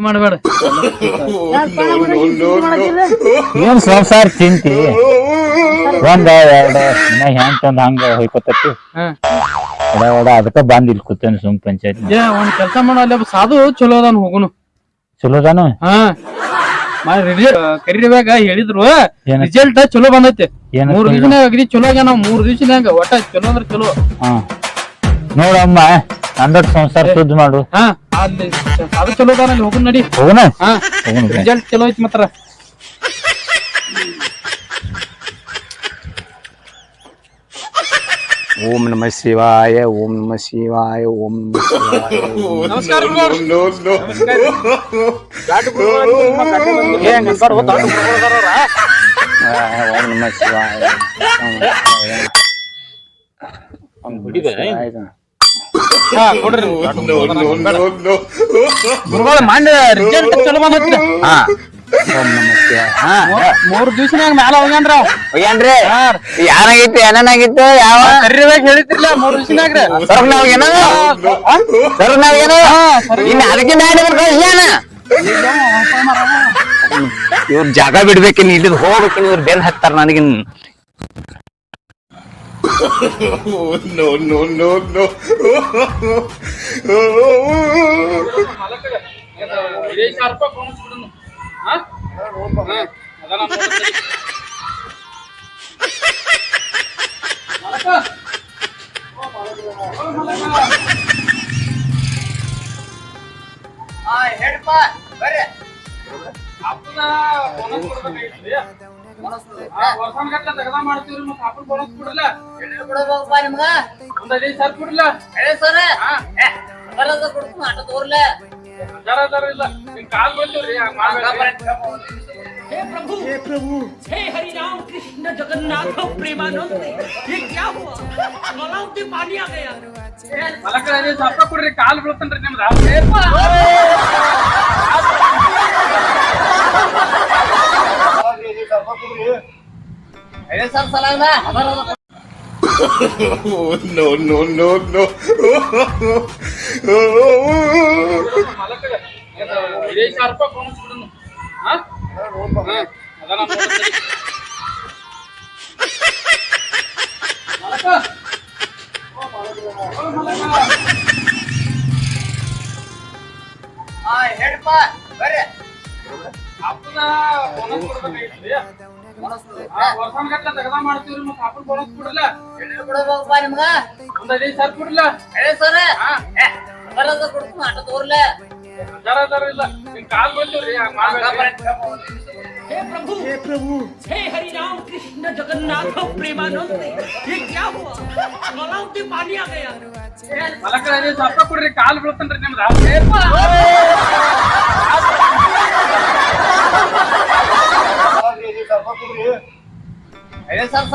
ಮಾಡಬೇಡ ಏನ್ ಸಂಸಾರ ಚಿಂತಿ ಒಂದ್ ಎರಡ್ ಹೆಂಗ್ ಹಂಗ ಹೋಯ್ಕೊತತಿ ಅದಕ್ಕ ಬಂದ್ ಇಲ್ಲಿ ಕೂತೇನೆ ಸುಮ್ ಪಂಚಾಯತ್ ಒಂದ್ ಕೆಲ್ಸ ಮಾಡೋ ಅಲ್ಲಿ ಸಾಧು ಚಲೋ ಅದಾನ ಹೋಗುನು ಚಲೋದಾನು ಕರಿಬೇಕ ಹೇಳಿದ್ರು ರಿಸಲ್ಟ್ ಚಲೋ ಬಂದೈತಿ 3 ದಿವಸನಾಗ ಅಗದಿ ಚಲೋ ಆಗ್ಯಾನ 3 ದಿವಸನಾಗ ಒಟ್ಟ ಚಲೋ ಅಂದ್ರ ಚಲೋ ನೋಡಮ್ಮ ಅಂದಟ್ ಸಂಸಾರ ಸುದ್ದ ಮಾಡು ಅಲ್ಲಿ ಸಾಧು ಚಲೋ ಅದಾನ ಅಲ್ಲಿ ಹೋಗುನ್ ನಡಿ ಹೋಗುನ ರಿಸಲ್ಟ್ ಚಲೋ ಐತಿ ಮಾತ್ರ ಓಂ ನಮಃ ಶಿವಾಯ ಓಂ ನಮಃ ಶಿವಾಯ ಓಂ ನಮಃ ಶಿವಾಯ ನಮಸ್ಕಾರ ಓಂ ನಮಃ ಶಿವಾಯ ಗುರುಗಳ ಮಂಡ ರಿಸಲ್ಟ್ ಚಲೋ ಬಂದೈತಿ ಓಂ ನಮಃ ಶಿವಾಯ 3 ದಿವಸನಾಗ ಮ್ಯಾಲ ಹೋಗ್ಯಾನ್ರ ಹೋಗ್ಯಾನ್ರಿ ಯಾರಾಗಿತ್ತು ಏನಾಗಿತ್ತು ಯಾವ ಕರಿಬೇಕ ಹೇಳಿದ್ರಲ್ಲ 3 ದಿವಸನಾಗ್ರ ಸರ್ ನಾವ್ ಸರ್ ನಾವ್ ಇನ್ನ ಅದಕ್ಕಿಂತ ಇವ್ರ ಜಾಗ ಬಿಡ್ಬೇಕಿನ್ ಇಲ್ಲಿದ್ ಹೋಗ್ಬೇಕಿನ್ ಇವ್ರ ಬೆನ್ ಹತ್ತಾರ ನನಗಿನ್ हे प्रभु हे हरि राम कृष्ण जगन्नाथ प्रेमानंद ये क्या हुआ गलाव में पानी आ गया ಸ್ವಲ್ಪ ಕೊಡ್ರಿ ಕಾಲ್ ಬೀಳ್ತನ್ರಿ ನಿಮ್ದ हे प्रभु हे हरि राम कृष्ण जगन्नाथ प्रेमानंद ये क्या हुआ गलाव में पानी आ गया ಸ್ವಲ್ಪ ಕೊಡ್ರಿ ಕಾಲ್ ಬೀಳ್ತನ್ರಿ ನಿಮ್ದ ಸರ್